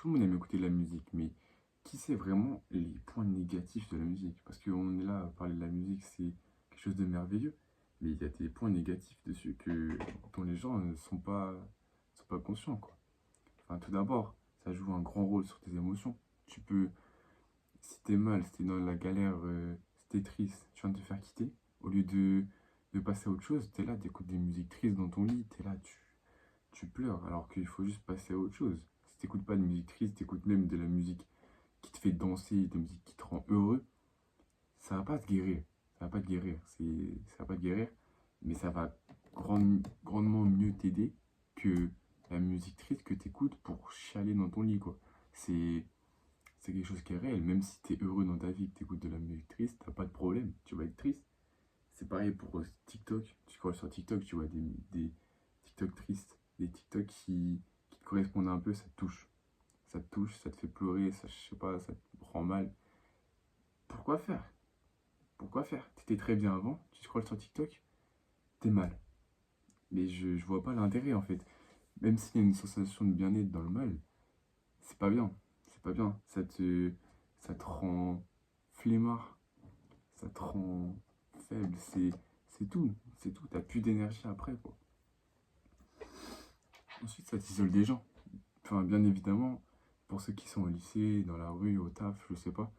tout le monde aime écouter de la musique, mais qui sait vraiment les points négatifs de la musique? Parce qu'on est là à parler de la musique, c'est quelque chose de merveilleux, mais il y a des points négatifs dessus dont les gens ne sont pas conscients, quoi. Enfin, tout d'abord, ça joue un grand rôle sur tes émotions. Tu peux, si t'es mal, si t'es dans la galère, si t'es triste, tu viens de te faire quitter, au lieu de passer à autre chose, t'es là, t'écoutes des musiques tristes dans ton lit, t'es là, tu pleures, alors qu'il faut juste passer à autre chose. Si t'écoutes pas de musique triste, t'écoutes même de la musique qui te fait danser, de la musique qui te rend heureux, ça va pas te guérir. Ça va pas te guérir. Ça va pas te guérir, mais ça va grandement mieux t'aider que la musique triste que t'écoutes pour chialer dans ton lit, quoi. C'est c'est quelque chose qui est réel. Même si t'es heureux dans ta vie, que t'écoutes de la musique triste, t'as pas de problème. Tu vas être triste. C'est pareil pour TikTok. Tu scrolles sur TikTok, tu vois des TikTok tristes, des TikTok qui te correspondent un peu, ça te touche. Ça te touche, ça te fait pleurer, ça, je sais pas, ça te rend mal. Pourquoi faire? Pourquoi faire? T'étais très bien avant, tu scrolles sur TikTok, t'es mal. Mais je vois pas l'intérêt en fait. Même s'il y a une sensation de bien-être dans le mal, c'est pas bien. C'est pas bien. Ça te rend flemmard, ça te rend faible. C'est tout. C'est tout. T'as plus d'énergie après, quoi. Ensuite, ça t'isole des gens. Enfin, bien évidemment, pour ceux qui sont au lycée, dans la rue, au taf, je sais pas,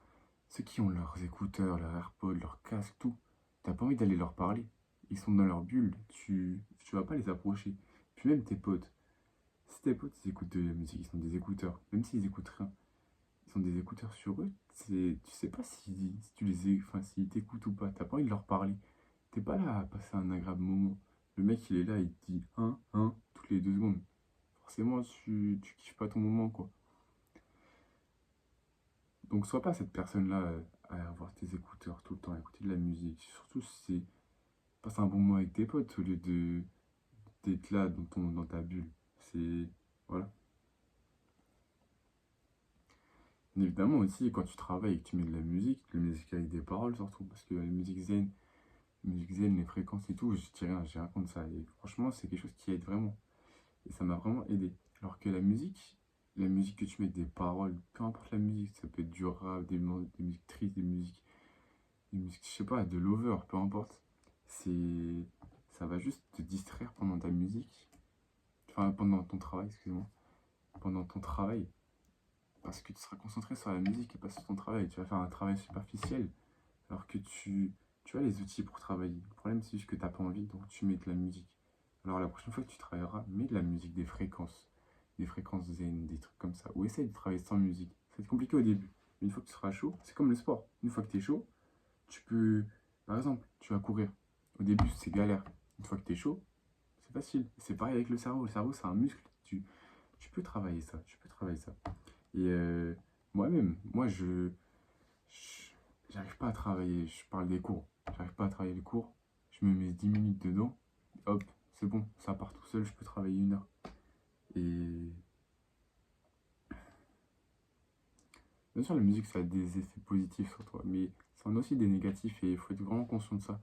ceux qui ont leurs écouteurs, leurs AirPods, leurs casques, tout, t'as pas envie d'aller leur parler. Ils sont dans leur bulle, tu vas pas les approcher. Puis même tes potes, si tes potes ils écoutent de la musique, ils sont des écouteurs, même s'ils écoutent rien, ils ont des écouteurs sur eux, tu sais pas si tu enfin, s'ils t'écoutent ou pas, t'as pas envie de leur parler. T'es pas là à passer un agréable moment. Le mec il est là, il te dit toutes les 2 secondes. Forcément, tu kiffes pas ton moment, quoi. Donc sois pas cette personne-là à avoir tes écouteurs tout le temps, à écouter de la musique. Surtout si c'est passe un bon moment avec tes potes au lieu de d'être là dans ta bulle. C'est. Voilà. Bien évidemment aussi, quand tu travailles et que tu mets de la musique avec des paroles surtout, parce que la musique zen, les fréquences et tout, je dis rien, j'ai rien contre ça. Et franchement, c'est quelque chose qui aide vraiment. Et ça m'a vraiment aidé. Alors que la musique que tu mets avec des paroles, peu importe la musique, ça peut être du rap, des musiques tristes, des musiques, je sais pas, de lover, peu importe. C'est. Ça va juste te distraire pendant ta musique. Enfin, pendant ton travail, excuse-moi. Pendant ton travail. Parce que tu seras concentré sur la musique et pas sur ton travail. Tu vas faire un travail superficiel. Alors que tu as les outils pour travailler. Le problème, c'est juste que tu n'as pas envie, donc tu mets de la musique. Alors la prochaine fois que tu travailleras, mets de la musique, des fréquences zen, des trucs comme ça. Ou essaye de travailler sans musique. Ça va être compliqué au début. Mais une fois que tu seras chaud, c'est comme le sport. Une fois que tu es chaud, tu peux. Par exemple, tu vas courir. Au début, c'est galère. Une fois que tu es chaud, c'est facile. C'est pareil avec le cerveau. Le cerveau, c'est un muscle. Tu peux travailler ça. Tu peux travailler ça. Et moi-même, j'arrive pas à travailler. Je parle des cours. J'arrive pas à travailler les cours. Je me mets 10 minutes dedans. Hop, c'est bon. Ça part tout seul. Je peux travailler 1 heure. Et bien sûr, la musique, ça a des effets positifs sur toi. Mais ça en a aussi des négatifs. Et il faut être vraiment conscient de ça.